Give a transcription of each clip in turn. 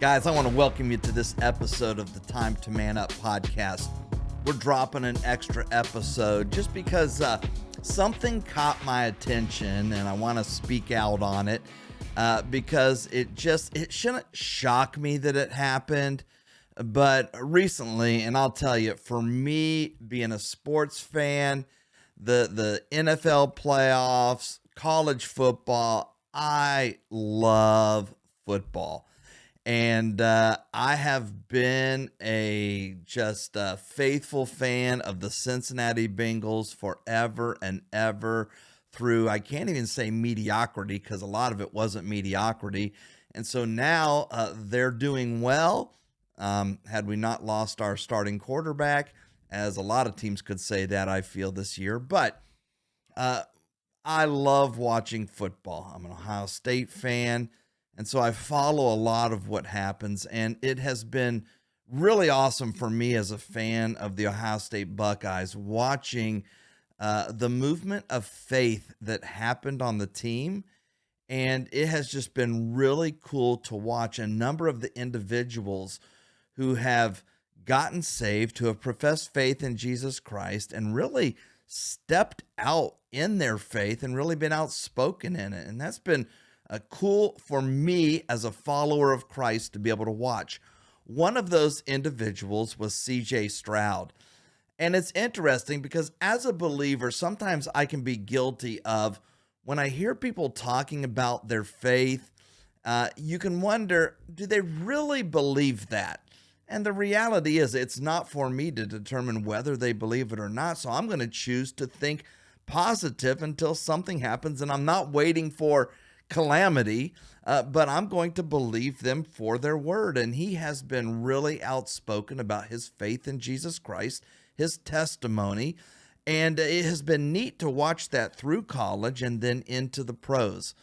Guys, I want to welcome you to this episode of the Time to Man Up podcast. We're dropping an extra episode just because something caught my attention and I want to speak out on it because it shouldn't shock me that it happened. But recently, and I'll tell you, for me being a sports fan, the NFL playoffs, college football, I love football. And I have been a faithful fan of the Cincinnati Bengals forever and ever through, I can't even say mediocrity because a lot of it wasn't mediocrity. And so now they're doing well. Had we not lost our starting quarterback, as a lot of teams could say that, I feel, this year. But I love watching football. I'm an Ohio State fan. And so I follow a lot of what happens, and it has been really awesome for me as a fan of the Ohio State Buckeyes, watching the movement of faith that happened on the team. And it has just been really cool to watch a number of the individuals who have gotten saved, who have professed faith in Jesus Christ and really stepped out in their faith and really been outspoken in it. And that's been cool for me as a follower of Christ to be able to watch. One of those individuals was CJ Stroud. And it's interesting because as a believer, sometimes I can be guilty of, when I hear people talking about their faith, you can wonder, do they really believe that? And the reality is, it's not for me to determine whether they believe it or not. So I'm going to choose to think positive until something happens, and I'm not waiting for calamity, but I'm going to believe them for their word. And he has been really outspoken about his faith in Jesus Christ, his testimony, and it has been neat to watch that through college and then into the pros.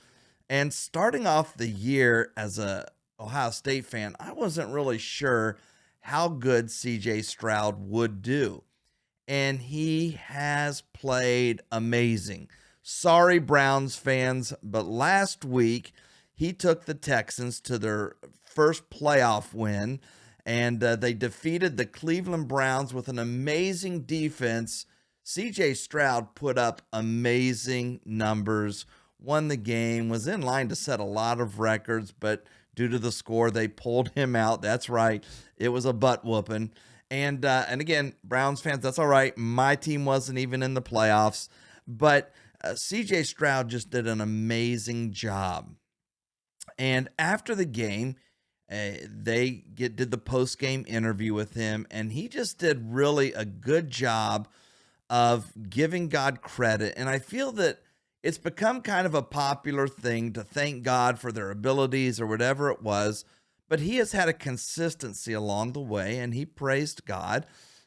And starting off the year as a Ohio State fan, I wasn't really sure how good CJ Stroud would do. And he has played amazing. Sorry, Browns fans, but last week he took the Texans to their first playoff win, and they defeated the Cleveland Browns with an amazing defense. CJ Stroud put up amazing numbers, won the game, was in line to set a lot of records, but due to the score, they pulled him out. That's right. It was a butt whooping. And again, Browns fans, that's all right. My team wasn't even in the playoffs, but CJ Stroud just did an amazing job. And after the game, they did the post-game interview with him, and he just did really a good job of giving God credit. And I feel that it's become kind of a popular thing to thank God for their abilities or whatever it was, but he has had a consistency along the way, and he praised God.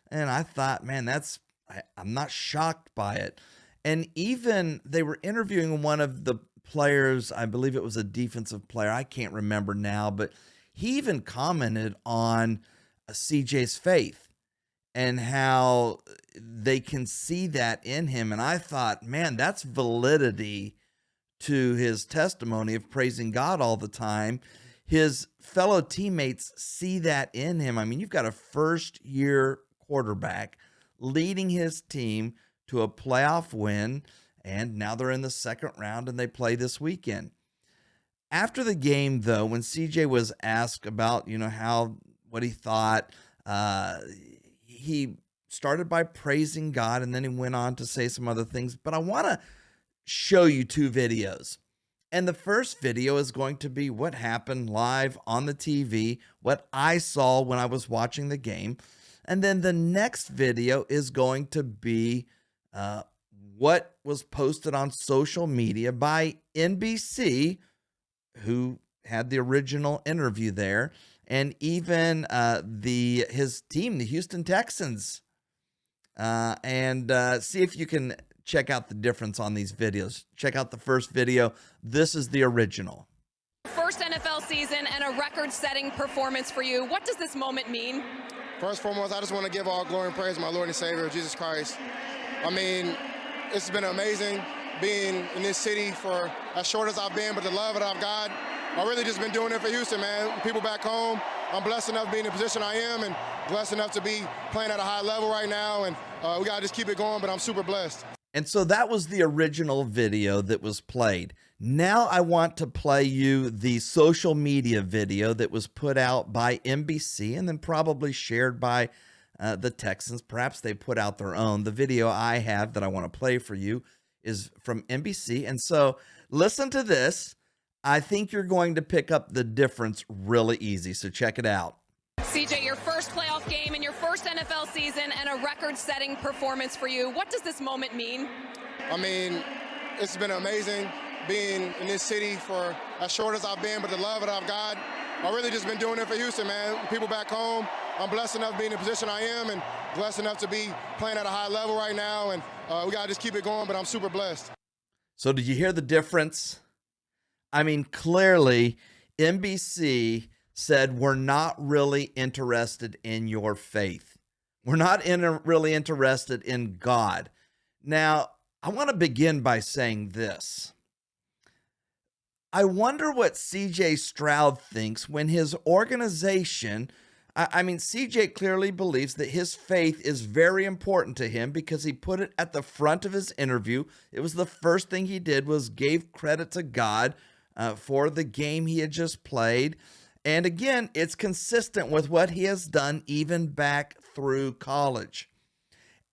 And I thought, man, I'm not shocked by it. And even they were interviewing one of the players, I believe it was a defensive player, I can't remember now, but he even commented on CJ's faith and how they can see that in him. And I thought, man, that's validity to his testimony of praising God all the time. His fellow teammates see that in him. I mean, you've got a first-year quarterback leading his team to a playoff win, and now they're in the second round and they play this weekend. After the game, though, when CJ was asked about, what he thought, he started by praising God, and then he went on to say some other things. But I want to show you two videos. And the first video is going to be what happened live on the TV, what I saw when I was watching the game. And then the next video is going to be what was posted on social media by NBC, who had the original interview there, and even his team, the Houston Texans. And see if you can check out the difference on these videos. Check out the first video. This is the original. First NFL season and a record-setting performance for you. What does this moment mean? First and foremost, I just want to give all glory and praise to my Lord and Savior, Jesus Christ. I mean, it's been amazing being in this city for as short as I've been, but the love that I've got I've really just been doing it for Houston, man. People back home. I'm blessed enough to be in the position I am and blessed enough to be playing at a high level right now. And we got to just keep it going, but I'm super blessed. And so that was the original video that was played. Now I want to play you the social media video that was put out by NBC and then probably shared by the Texans. Perhaps they put out their own. The video I have that I want to play for you is from NBC. And so listen to this. I think you're going to pick up the difference really easy. So check it out. CJ, your first playoff game in your first NFL season and a record-setting performance for you. What does this moment mean? I mean, it's been amazing being in this city for as short as I've been, but the love that I've got, I've really just been doing it for Houston, man. People back home. I'm blessed enough to be in the position I am and blessed enough to be playing at a high level right now. And we got to just keep it going, but I'm super blessed. So did you hear the difference? I mean, clearly, NBC said, we're not really interested in your faith. We're not really interested in God. Now, I want to begin by saying this. I wonder what CJ Stroud thinks when his organization, I mean, CJ clearly believes that his faith is very important to him because he put it at the front of his interview. It was the first thing he did was gave credit to God for the game he had just played. And again, it's consistent with what he has done even back through college.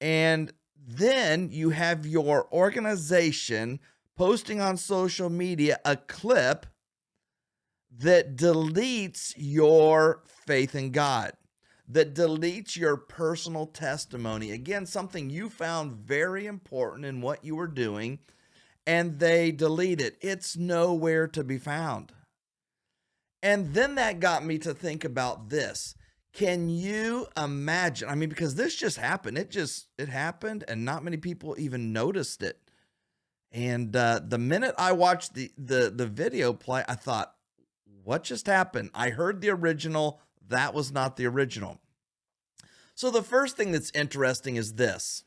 And then you have your organization posting on social media a clip that deletes your faith in God, that deletes your personal testimony. Again, something you found very important in what you were doing, and they delete it. It's nowhere to be found. And then that got me to think about this. Can you imagine? I mean, because this just happened. It happened, and not many people even noticed it. And the minute I watched the video play, I thought, what just happened? I heard the original. That was not the original. So the first thing that's interesting is this.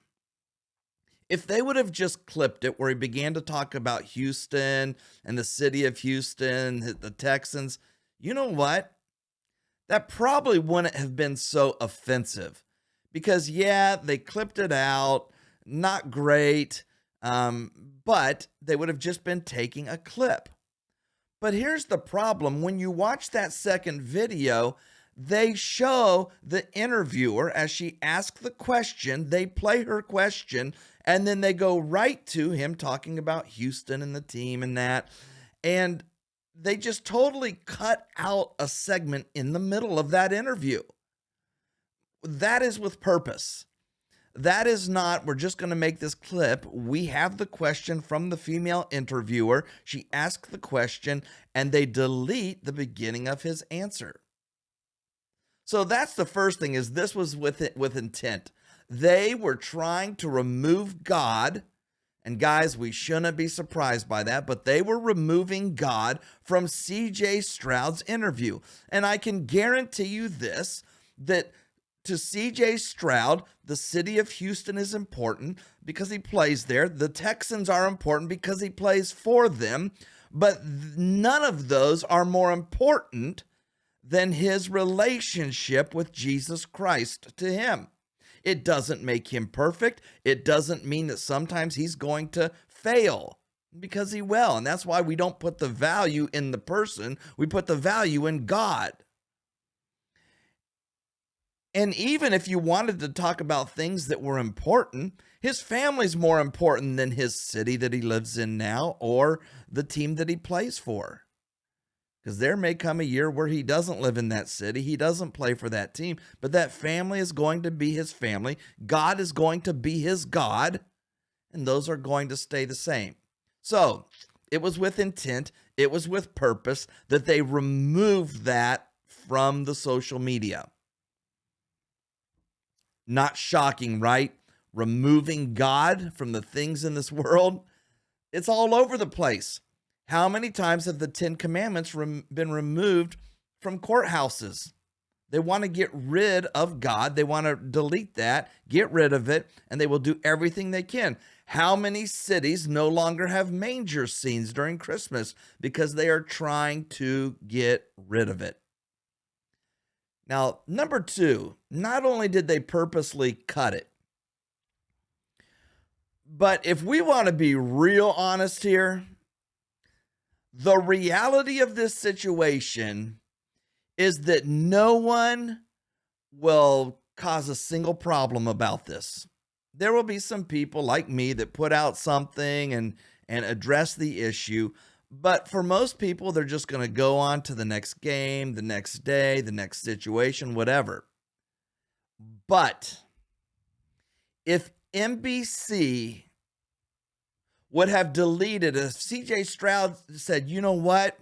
If they would have just clipped it where he began to talk about Houston and the city of Houston, the Texans, you know what? That probably wouldn't have been so offensive because, yeah, they clipped it out. Not great. But they would have just been taking a clip. But here's the problem. When you watch that second video, they show the interviewer as she asks the question, they play her question, and then they go right to him talking about Houston and the team and that. And they just totally cut out a segment in the middle of that interview. That is with purpose. That is not, we're just going to make this clip. We have the question from the female interviewer. She asked the question, and they delete the beginning of his answer. So that's the first thing, is this was with intent. They were trying to remove God. And guys, we shouldn't be surprised by that, but they were removing God from CJ Stroud's interview. And I can guarantee you this, that to CJ Stroud, the city of Houston is important because he plays there. The Texans are important because he plays for them. But none of those are more important than his relationship with Jesus Christ to him. It doesn't make him perfect. It doesn't mean that sometimes he's going to fail, because he will. And that's why we don't put the value in the person. We put the value in God. And even if you wanted to talk about things that were important, his family's more important than his city that he lives in now or the team that he plays for. Because there may come a year where he doesn't live in that city, he doesn't play for that team, but that family is going to be his family. God is going to be his God, and those are going to stay the same. So it was with intent, it was with purpose that they removed that from the social media. Not shocking, right? Removing God from the things in this world. It's all over the place. How many times have the 10 Commandments been removed from courthouses? They want to get rid of God. They want to delete that, get rid of it, and they will do everything they can. How many cities no longer have manger scenes during Christmas because they are trying to get rid of it? Now, number two, not only did they purposely cut it, but if we want to be real honest here, the reality of this situation is that no one will cause a single problem about this. There will be some people like me that put out something and address the issue. But for most people, they're just going to go on to the next game, the next day, the next situation, whatever. But if NBC would have deleted, if CJ Stroud said, you know what?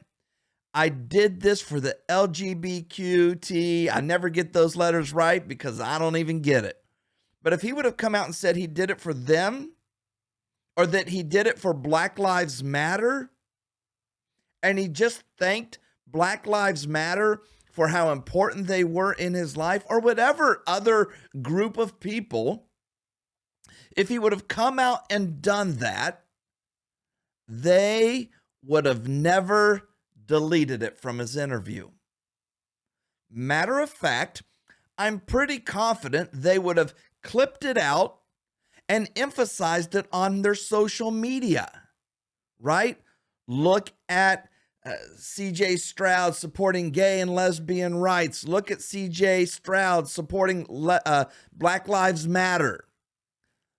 I did this for the LGBTQT. I never get those letters right because I don't even get it. But if he would have come out and said he did it for them, or that he did it for Black Lives Matter, and he just thanked Black Lives Matter for how important they were in his life, or whatever other group of people, if he would have come out and done that, they would have never deleted it from his interview. Matter of fact, I'm pretty confident they would have clipped it out and emphasized it on their social media, right? Look at CJ Stroud supporting gay and lesbian rights. Look at CJ Stroud supporting Black Lives Matter.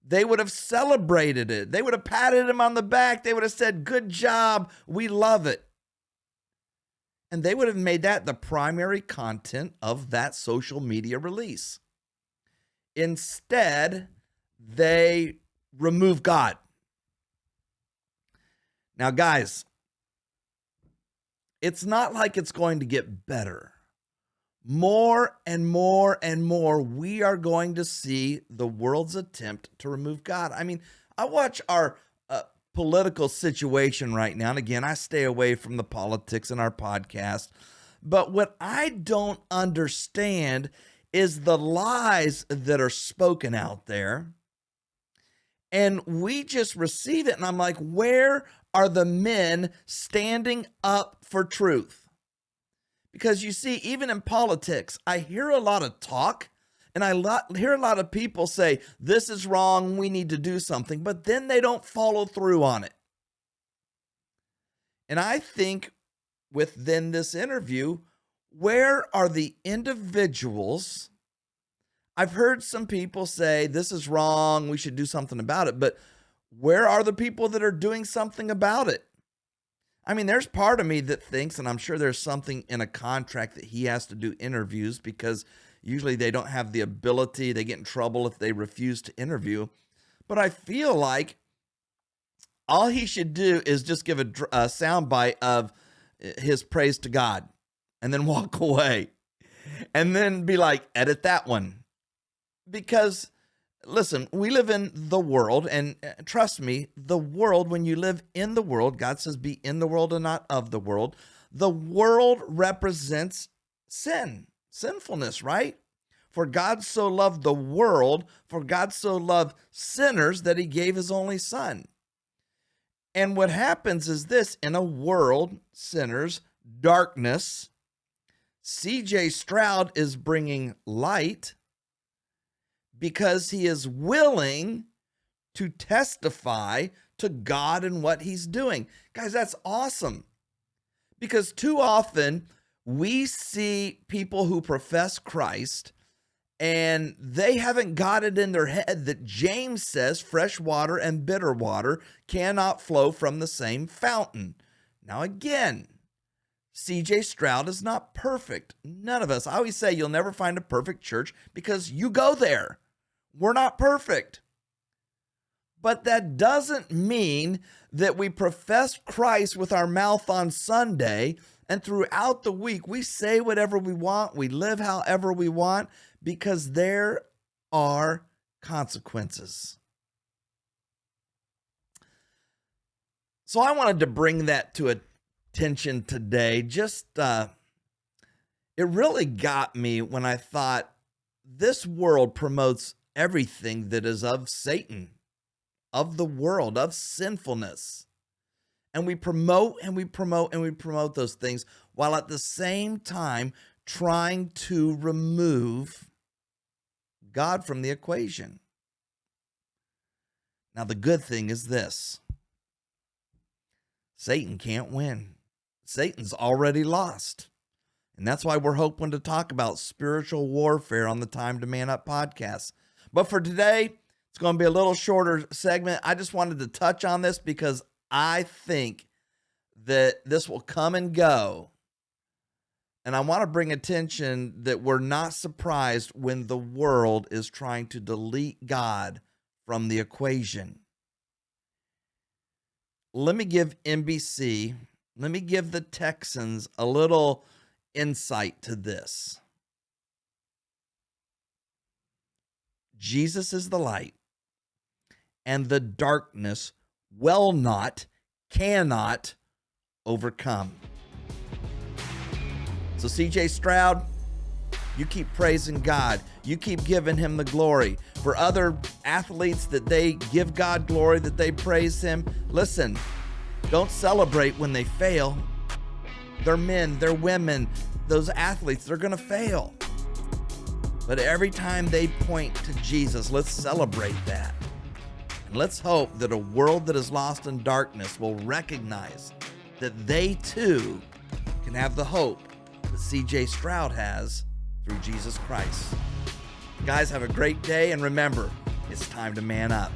They would have celebrated it. They would have patted him on the back. They would have said, good job. We love it. And they would have made that the primary content of that social media release. Instead, they remove God. Now, guys, it's not like it's going to get better. More and more and more, we are going to see the world's attempt to remove God. I mean, I watch our political situation right now. And again, I stay away from the politics in our podcast. But what I don't understand is the lies that are spoken out there. And we just receive it. And I'm like, where are the men standing up for truth? Because you see, even in politics, I hear a lot of talk. And I hear a lot of people say, this is wrong, we need to do something, but then they don't follow through on it. And I think within this interview, where are the individuals? I've heard some people say, this is wrong, we should do something about it, but where are the people that are doing something about it? I mean, there's part of me that thinks, and I'm sure there's something in a contract that he has to do interviews because usually they don't have the ability. They get in trouble if they refuse to interview. But I feel like all he should do is just give a soundbite of his praise to God and then walk away and then be like, edit that one. Because, listen, we live in the world, and trust me, the world, when you live in the world, God says be in the world and not of the world. The world represents sinfulness, right? For God so loved the world, for God so loved sinners that he gave his only son. And what happens is this: in a world, sinners, darkness, CJ Stroud is bringing light because he is willing to testify to God and what he's doing. Guys, that's awesome. Because too often we see people who profess Christ and they haven't got it in their head that James says fresh water and bitter water cannot flow from the same fountain. Now again, CJ Stroud is not perfect. None of us. I always say you'll never find a perfect church because you go there. We're not perfect. But that doesn't mean that we profess Christ with our mouth on Sunday and throughout the week we say whatever we want, we live however we want, because there are consequences. So I wanted to bring that to attention today. Just It really got me when I thought this world promotes everything that is of Satan, of the world, of sinfulness. And we promote and we promote and we promote those things while at the same time trying to remove God from the equation. Now, the good thing is this: Satan can't win. Satan's already lost. And that's why we're hoping to talk about spiritual warfare on the Time to Man Up podcast. But for today, it's going to be a little shorter segment. I just wanted to touch on this because I think that this will come and go. And I want to bring attention that we're not surprised when the world is trying to delete God from the equation. Let me give NBC, let me give the Texans a little insight to this. Jesus is the light, and the darkness will not, cannot overcome. So CJ Stroud, you keep praising God. You keep giving him the glory. For other athletes that they give God glory, that they praise him, listen, don't celebrate when they fail. They're men, they're women, those athletes, they're going to fail. But every time they point to Jesus, let's celebrate that. And let's hope that a world that is lost in darkness will recognize that they too can have the hope that CJ Stroud has through Jesus Christ. Guys, have a great day, and remember, it's time to man up.